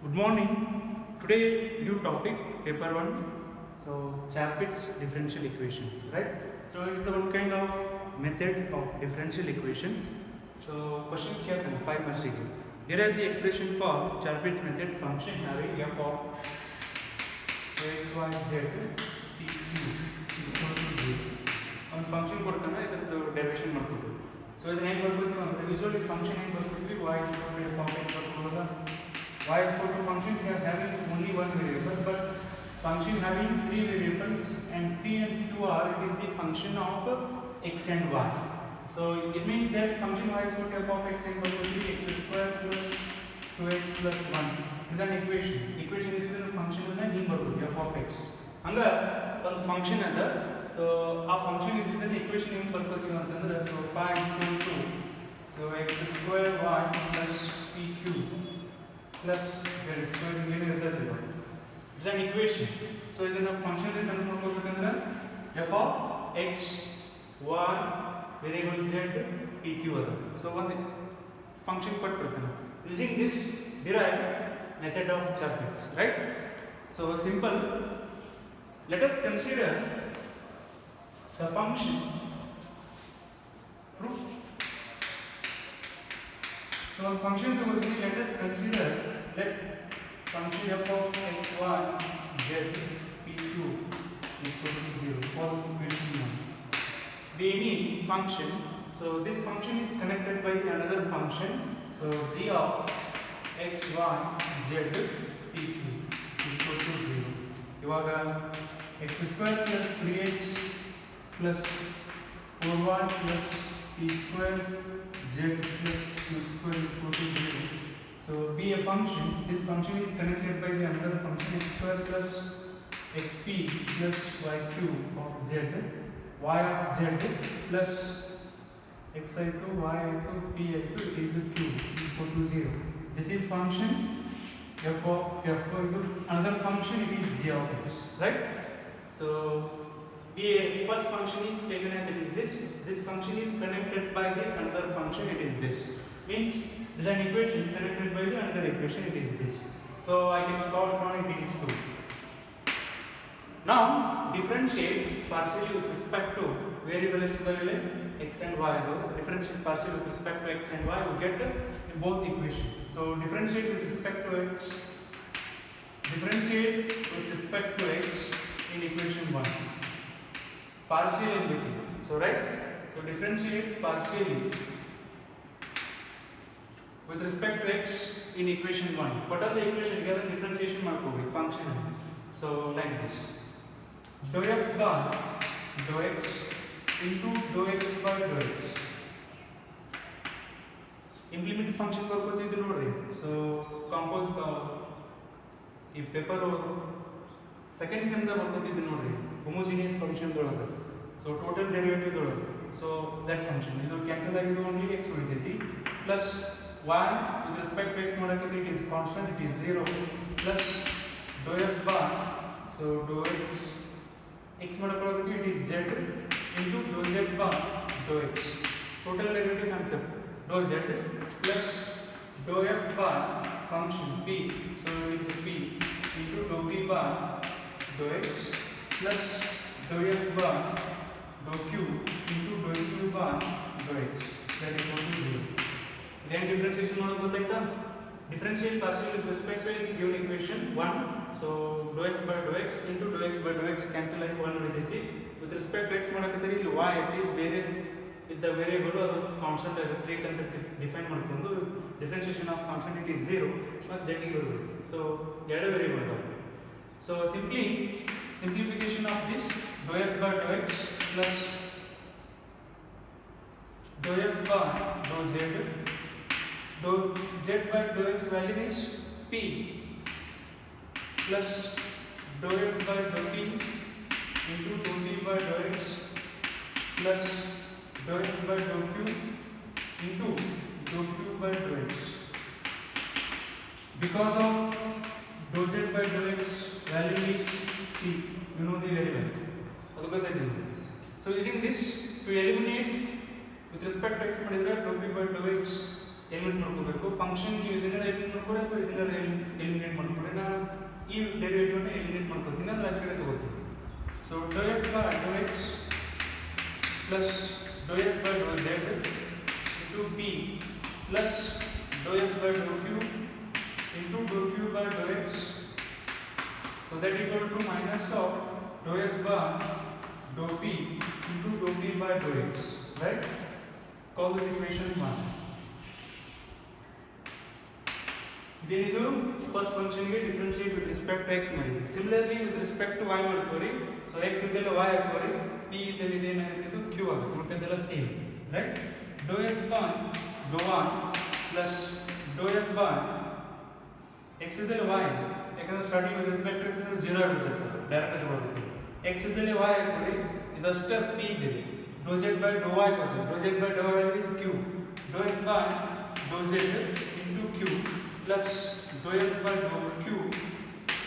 Good morning. Today new topic paper 1. So Chapit's differential equations, right? So it's the one kind of method of differential equations. So question क्या था 5 marks के derive the expression for Chapit's method function having f of so x y z p q is equal to 0. ಒಂದು function ಕೊಡ್ತಾನೆ ಇದರದ್ದು derivation ಮಾಡ್ಕೊಬೇಕು. So ಇದನ್ನ ಏನು ಬರ್ಕೊತೀವಿ ಅಂದ್ರೆ ಯೂಶುವಲಿ ಫಂಕ್ಷನ್ ಏನು ಬರ್ಕೊತೀವಿ y is equal to f of x ಬರ್ಕೊಳ್ಳೋದ y is equal to function having only one variable, but function having three variables and p and q are it is the function of x and y. So it means that function y is equal to f of x and equal to x square plus 2x plus 1 is an equation. Equation is the function na hin barkodu f of x. Hanga one function ada. So a function is the equation ಏನು ಬರ್ಕೋತೀವಿ ಅಂತಂದ್ರೆ so pi is equal to so x square y plus pq plus z square ಏನು ಇರ್ತದೆ ಇದು is an equation. So ಇದನ್ನ function ಅಲ್ಲಿ ಕಂಡುಹಿಡಿಯಬೇಕಂದ್ರೆ f of x y variable z pq ಅದ. So ಒಂದು function ಕೊಟ್ಟಿರ್ತಾನೆ. Using this derive method of Chapit's, right? So simple. Let us consider the function proof. So a function to let us consider that function f of x y z p q equal to 0 for this equation 1. Be any function. So this function is connected by the another function. So g of x y z p q is equal to 0. ಇವಾಗ x square plus 3x plus 4y plus p square z plus q square is equal to 0. So be a function. This function is connected by the another function x square plus xp plus yq of z, y of z plus xi2 yi2 pi2 is q equal to 0. This is function f of f another function it is g of x, right? So a first function is taken as it is this. This function is connected by the another function it is this. Means this is an equation connected by the another equation it is this. So I can call it on it is 2. Now differentiate partially with respect to variable is to the value x and y. Though differentiate partially with respect to x and y we get both equations. So differentiate with respect to x. Differentiate with respect to x in equation 1. Partial in between. So right. So differentiate partially with respect to x in equation 1. What are the equation? Here the differentiation ಮಾಡ್ಕೋಬೇಕು function. So like this. Dou f bar dou x into dou x by dou x. Implement function ಬರ್ಕೋತಿದ್ದು ನೋಡ್ರಿ. So compose ಈ paper second sem ದಾಗ ಬರ್ಕೋತಿದ್ದು ನೋಡ್ರಿ. Homogeneous function ದೊಳಗೆ. So total derivative ದೊಳಗೆ. So that function ಇದು cancel ಆಗಿದ್ದು only x ಉಳಿತೈತಿ plus y with respect to x ಮಾಡಕತ್ತಿ it is constant it is 0 plus dou f bar so dou x ಮಾಡಕೊಳ್ಳಕತ್ತಿ it is z into dou z bar dou x total derivative concept dou z plus dou f bar function p so it is p into dou p bar dou x plus dou f bar dou q into dou q bar dou x that is equal to 0. Then differentiation model ಗೊತ್ತಾಯ್ತಾ? Differentiate partially with respect to the given equation 1. So dou f by dou x into dou x by dou x cancel ಆಗಿ 1 ಉಳಿತೈತಿ. With respect to x ಮಾಡಕತ್ತೀರಿ ಇಲ್ಲಿ y ಐತಿ ಬೇರೆ ಇದ್ದ variable ಅದು constant ಆಗುತ್ತೆ ಅಂತ define ಮಾಡ್ಕೊಂಡು differentiation of constant it is 0 ಮತ್ತು z ಗೆ ಬರಬೇಕು. So ಎರಡು ವೇರಿಯೇಬಲ್ ಅದಾವೆ. So simplification of this dou f by dou x plus dou f bar dou z dou z by dou x value is p plus dou f by dou p into dou p by dou x plus dou f by dou q into dou q by dou x. Because of dou z by dou x value is p, you know the variable. ಅದು ಗೊತ್ತಾಯ್ತು. So using this to eliminate with respect to x ಮಾಡಿದ್ರೆ dou p by dou x eliminate ಮಾಡ್ಕೋಬೇಕು. Function ಇದನ್ನ eliminate ಮಾಡ್ಕೊರೆ ಅಥವಾ ಇದನ್ನ eliminate ಮಾಡ್ಕೊರೆ. ನಾನು ಈ derivative ಅನ್ನು ಎಲಿಮಿನೇಟ್ ಮಾಡ್ಕೊತೀನಿ ಅಂದ್ರೆ ಆಚೆ ಕಡೆ ತಗೋತೀನಿ. So doe f by doe x plus doe f by doe z into p plus doe f by doe q into doe q by doe x. So that equal to minus of dou f by dou p into dou p by dou x, right? Call this equation 1. Then idu first function ge differentiate with respect to x ಮಾಡಿ. Similarly with respect to y ಮಾಡ್ಕೊರಿ. So x ಇದೆಲ್ಲ y ಹಾಕೋರಿ, p ಇದೆಲ್ಲ ಏನಾಗುತ್ತೆ ಇದು q ಆಗುತ್ತೆ. ಉಳಿದೆಲ್ಲ same, right? dou f by dou y plus dou f by x ಇದೆಲ್ಲ y ಯಾಕಂದ್ರೆ starting with respect to x ಅಂದ್ರೆ 0 ಆಗಿರುತ್ತೆ, ಡೈರೆಕ್ಟ್ ಆಗಿ ಹೋಗುತ್ತೆ. x ಇದ್ದಲ್ಲಿ y ಹಾಕೋರಿ, ಇದಷ್ಟೇ p ಇದೆ. dou z by dou y ಬರುತ್ತೆ. dou z by dou y is q. dou f by dou z into q plus dou f by dou q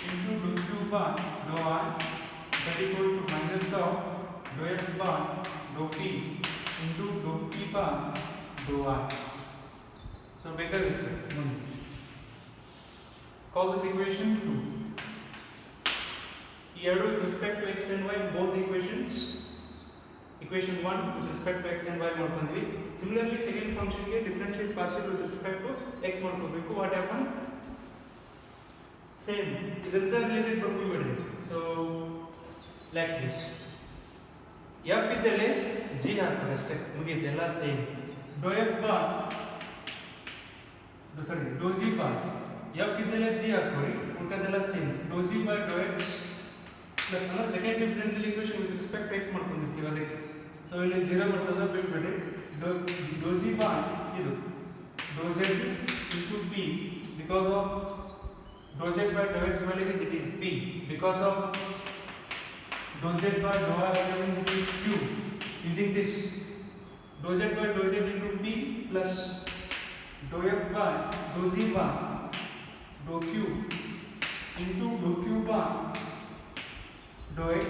into dou q by dou y that equal to minus of dou f by dou p into dou p by dou y. So ಬೇಕಾಗುತ್ತೆ ಮುಂದೆ. Call this equation 2. Here with respect to x and y both equations. Equation 1 with respect to x and y ಮಾಡ್ಕೊಂಡ್ವಿ. Similarly second function ಗೆ differentiate partial with respect to x ಮಾಡ್ಕೋಬೇಕು. What happen? Same. ಇದರಿಂದ related ಬರ್ಕೊಂಡ್ಬಿಡ್ರಿ. So like this. f ಇದ್ದಲ್ಲಿ g ಹಾಕ್ತಾರೆ ಅಷ್ಟೇ, ಮುಗಿಯುತ್ತೆ, ಎಲ್ಲ same. dou f by dou z by f ಇದೆಲ್ಲ g ಹಾಕೋರಿ, ಉಳಿದೆಲ್ಲ same. dou z by dou x plus ಅಂದ್ರೆ second differential equation with respect to x ಮಾಡ್ಕೊಂಡಿರ್ತೀವಿ ಅದಕ್ಕೆ. ಸೊ ಇಲ್ಲಿ 0 ಬರ್ತದೆ, ಬಿಟ್ಬಿಡಿ. dou z by ಇದು dou z into p because of dou z by dou x value is it is p because of dou z by dou y value is it is q. Using this dou z by dou z into p plus dou f by dou z by dou q into dou q by dou x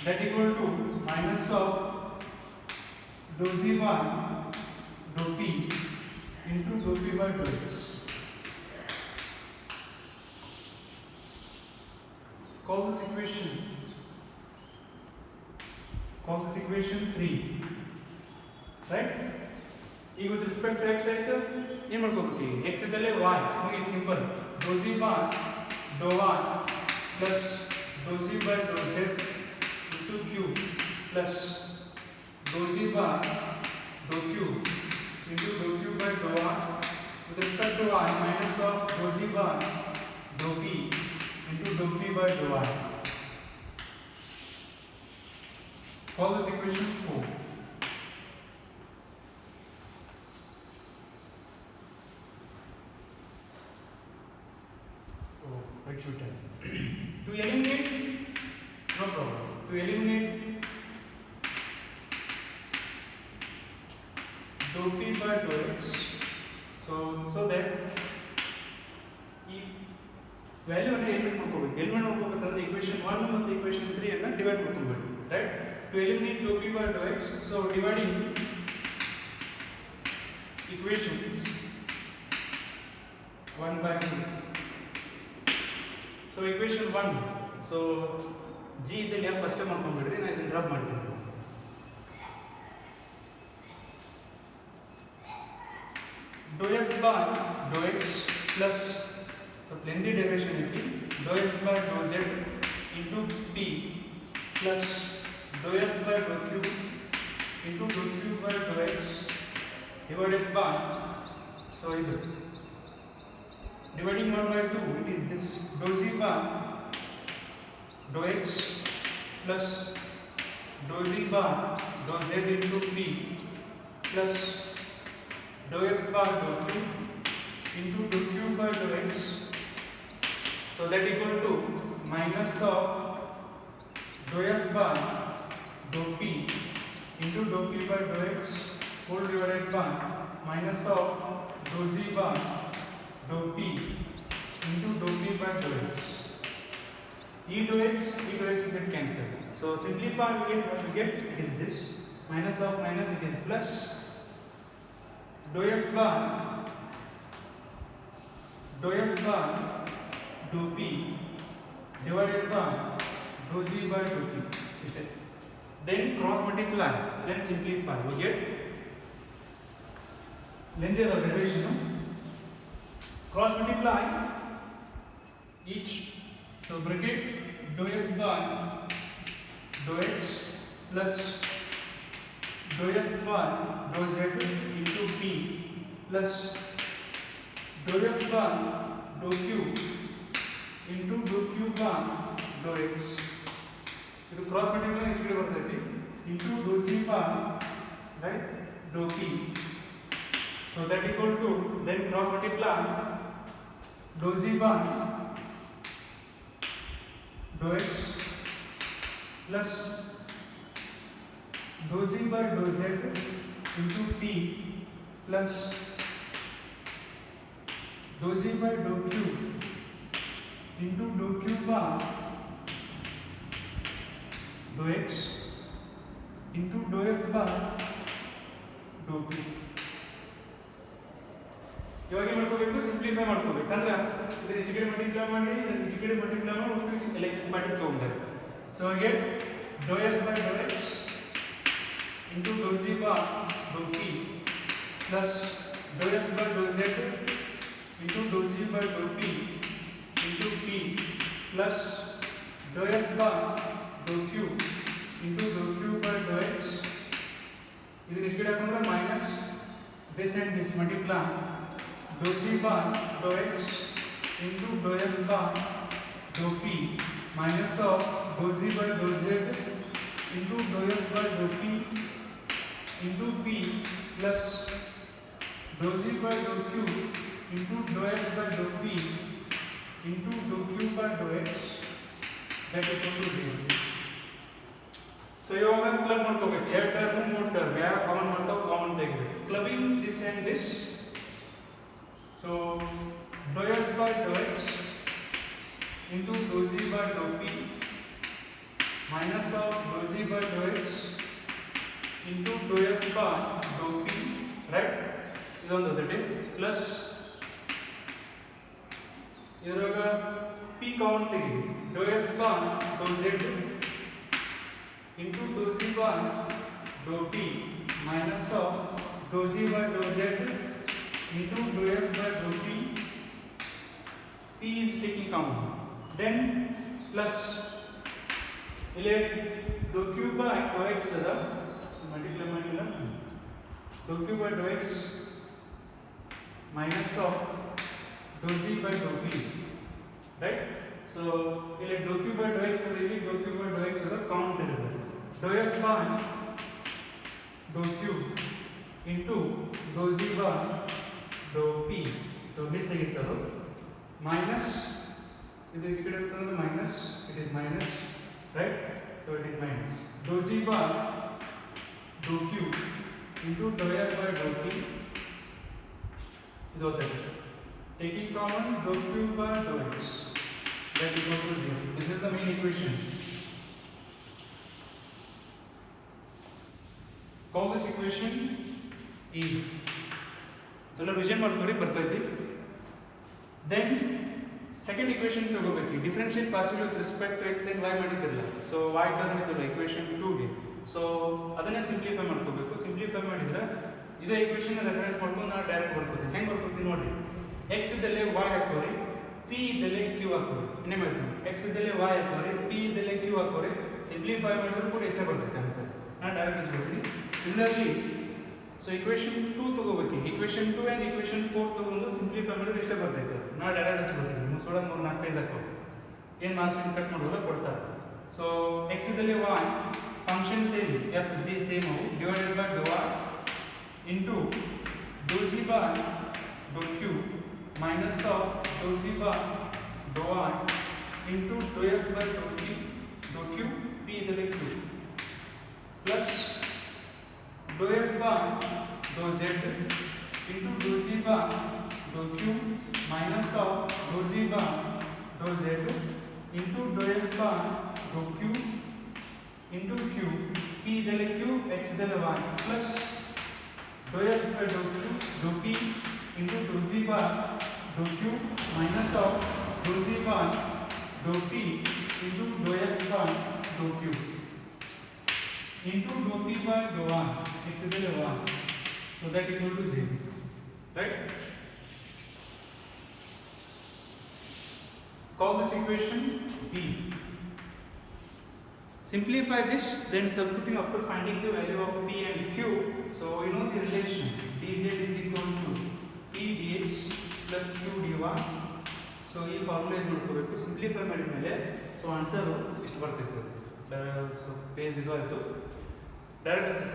that equal to minus of dou z by dou p into dou p by dou x. Call this equation 3, right? ಈಗ with respect to x ಆಯ್ತು, ಏನು ಮಾಡ್ಕೋಬೇಕು? x ಇದ್ದಲ್ಲಿ y, ಮುಗಿತು, simple. dou z by dou y plus dou z by dou z into q plus dou z by dou q into dou q by dou y with respect to y minus of dou z by dou p into dou p by dou y. Call this equation 4. X with time. To eliminate, no problem. To eliminate dou p by dou x, so that ಈ value ಅನ್ನು eliminate ಮಾಡ್ಕೋಬೇಕು. Eliminate ಮಾಡ್ಕೋಬೇಕಂದ್ರೆ equation 1 ಮತ್ತು equation 3 ಅನ್ನು divide ಮಾಡ್ಕೊಬೇಕು, right? To eliminate dou p by dou x, so dividing equations 1 by 2. So equation 1, so g ಇದೆಲ್ಲ first ಮಾಡ್ಕೊಂಡ್ಬಿಡ್ರಿ, ನಾನು ಇದನ್ನ drop ಮಾಡ್ತೀನಿ. dou f by dou x plus so lengthy derivation ಐತಿ, dou f by dou z into p plus dou f by dou q into dou q by dou x divided by, so ಇದು dividing 1 by 2, it is this dou z by dou x plus dou z by dou z into p plus dou f by dou q into dou q by dou x, so that equal to minus of dou f by dou p into dou p by dou x whole divided by minus of dou z by dou p into dou p by dou x. E dou x get cancelled. So simplify, we get what we get, it is this minus of minus, it is plus dou f bar dou p divided by dou g by dou p. Then cross multiply, then simplify. You get lengthy of derivation. Cross multiply each. So bracket dou f bar dou x plus dou f bar dou z into p plus dou f bar dou q into dou q bar dou x. ಇದು cross multiply ಈ ಕಡೆ ಬರ್ತೈತಿ into dou g bar right dou p. So that equal to then cross multiply dou g bar dou x plus dou g bar dou z into p plus dou g bar dou q into dou q bar dou x into dou f bar dou p. ಇವಾಗ ಏನು ಮಾಡ್ಕೋಬೇಕು, simplify ಮಾಡ್ಕೋಬೇಕು. ಅಂದ್ರೆ ಇದನ್ನ ಈಚೆ ಕಡೆ multiply ಮಾಡಿ ಇದನ್ನ ಈಚೆ ಕಡೆ ಮಲ್ಟಿಪ್ಲೈ ಮಾಡಿ ಅಷ್ಟು LHS ಮಾಡಿ ತಗೊಂಡ್ರೆ. So I get dou f by dou x into dou g bar dou p plus dou f by dou z into dou g by dou p into p plus dou f bar dou q into dou q by dou x. ಇದನ್ನ ಈಚೆ ಕಡೆ ಹಾಕೊಂಡ್ರೆ minus this and this multiply dou g bar dou x into dou f bar dou p minus of dou g by dou z into dou f by dou p into p plus dou g by dou q into dou f by dou p into dou q by dou x that equal to 0. So ಇವಾಗ club ಮಾಡ್ಕೋಬೇಕು. ಎರಡು term ಮೂರು term ಯಾವ common ಮಾಡ್ತಾವೆ common ತೆಗಿಬೇಕು. ಕ್ಲಬಿಂಗ್ this and this. So dou f by dou x into dou g by dou p minus of dou g by dou x into dou f bar dou p, right? ಇದೊಂದು ಅದೇ plus ಇದರಾಗ p common ತೆಗಿ dou f bar dou z into dou g bar dou p minus of dou g by dou z into dou f by dou p. P is taking common. Then plus ಇಲ್ಲಿ dou q by dou x ಅದ multiply ಮಾಡಿಲ್ಲ dou q by dou x minus of dou g by dou p, right? So ಇಲ್ಲಿ dou q by dou x ಅದ ಇಲ್ಲಿ dou q by dou x ಅದ common ತೆಗೆದು dou f by dou q into dou g by dou p. So miss ಆಗಿರ್ತದೆ minus ಇದು ಈ ಕಡೆ ಇರ್ತದೆ minus, it is minus, right? So it is minus dou g bar dou q into dou f by dou p. ಇದು ಹೋಗ್ತದೆ taking common dou q by dou x that equal to 0. This is the main equation. Call this equation E. So revision ಮಾಡ್ಕೊಳ್ಳಿ ಬರ್ತೈತಿ. Then second equation ತಗೋಬೇಕು. Differential partial with respect to x and y ಮಾಡಿದ್ರಲ್ಲ. So y term ಇತ್ತಲ್ಲ equation 2 ಗೆ. So ಅದನ್ನ simplify ಮಾಡ್ಕೋಬೇಕು. Simplify ಮಾಡಿದ್ರೆ ಇದೇ equation ನ ರೆಫರೆನ್ಸ್ ಮಾಡ್ಕೊಂಡು ನಾನು ಡೈರೆಕ್ಟ್ ಬರ್ಕೋತೀನಿ. ಹೆಂಗೆ ಬರ್ಕೋತೀನಿ ನೋಡಿ. x ಇದ್ದಲ್ಲಿ y ಹಾಕೋರಿ, p ಇದ್ದಲ್ಲಿ q ಹಾಕೋರಿ. ಇನ್ನೇ ಮಾಡಿ x ಇದ್ದಲ್ಲಿ y ಹಾಕೋರಿ, p ಇದ್ದಲ್ಲಿ q ಹಾಕೋರಿ. ಸಿಂಪ್ಲಿಫೈ ಮಾಡಿದ್ರು ಕೂಡ ಇಷ್ಟೇ ಬರ್ತೈತೆ ಆನ್ಸರ್. ನಾನು ಡೈರೆಕ್ಟ್ ಹಚ್ಕೊಳ್ತೀನಿ. ಸಿಮಿಲರ್ಲಿ ಸೊ equation 2 ತಗೋಬೇಕು. equation 2 and equation 4 ತಗೊಂಡು ಸಿಂಪ್ಲಿಫೈ ಮಾಡಿದ್ರೆ ಇಷ್ಟೇ ಬರ್ತೈತೆ. ನಾನು ಡೈರೆಕ್ಟ್ ಹಚ್ಕೊಳ್ತೀನಿ. ಮುಗಿಸೋಳ 3-4 ಪೇಜ್ ಹಾಕೋದು. ಏನು ಮಾರ್ಕ್ಸ್ ಕಟ್ ಮಾಡೋಲ್ಲ ಕೊಡ್ತಾರೆ. ಸೊ x ಇದ್ದಲ್ಲಿ y function same f g same ಅವು divided by dou r into dou g bar dou q minus of dou g bar dou r into dou f by dou p dou q p ಇದ್ದಲ್ಲಿ q plus dou f bar dou z into dou g bar dou q minus of dou g bar dou z into dou f bar dou q into q p ಇದ್ದಲ್ಲಿ q x ಇದ್ದಲ್ಲಿ y plus dou f by dou q dou p into dou z bar dou q minus of dou z bar dou p into dou f bar dou q into dou p by dou 1 x is equal to 1, so that equal to 0, right? Call this equation P. Simplify this, then substituting after finding the value of P and Q. So you know the relation dz is equal to P dx plus Q dy. So ये formula is ನೋಡ್ಕೋಬೇಕು. Simplify ಮಾಡಿದ ಮೇಲೆ so answer ಇಷ್ಟು ಬರ್ತೈತೆ. So page ಇದು ಆಯ್ತು. Direct answer.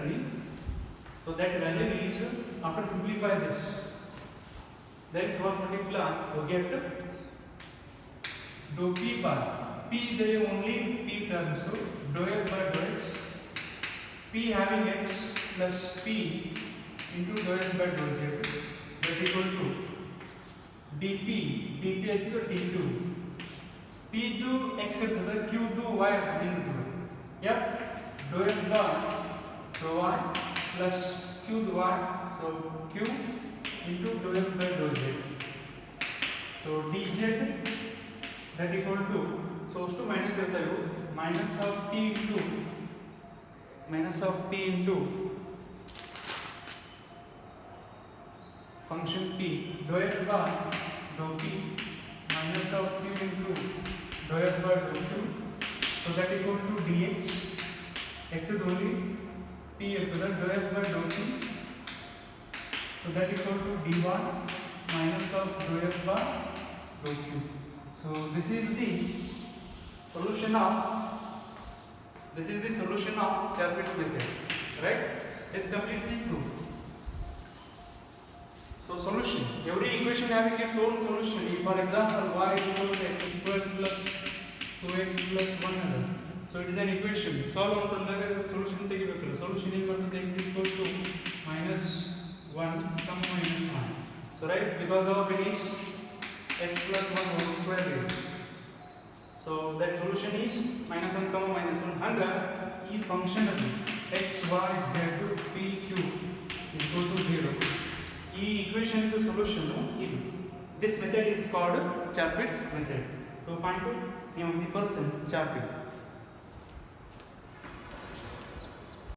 So that value is, after simplify this, then cross multiply, forget dou p bar p, there is only p term, so dou f by dou x, p having x plus p into dou f by dou z, that equal to dp equal to dq, p do x ಇರ್ತದೆ, q do y ಇರ್ತದೆ, f dou f bar dou y plus q do y, so q into dou f by dou z, so dz that equal to, so to minus irta ivu, minus of p into function p dou f bar dou p minus of q into dou f bar dou q, so that equal to dx, x is only p irtade, dou f by dou q, so that equal to dy minus of dou f bar dou q. So this is the solution of Chapit's method, right? This completes the proof. So solution, every equation having its own solution. If for example y equal to x square plus 2x plus 1 other, so it is an equation. Solve antandage solution tegibekalla. Solution is equal to x equal to minus 1 comma minus 1. So right, because of it is x plus 1 whole square here. So that solution is minus 1 comma minus 1. Hanga ಈ function ಅಲ್ಲಿ x y z p q equal to 0. ಈ equation ಇದು solution ಇದು. This method is called Chapit's method. To find the person Chapit.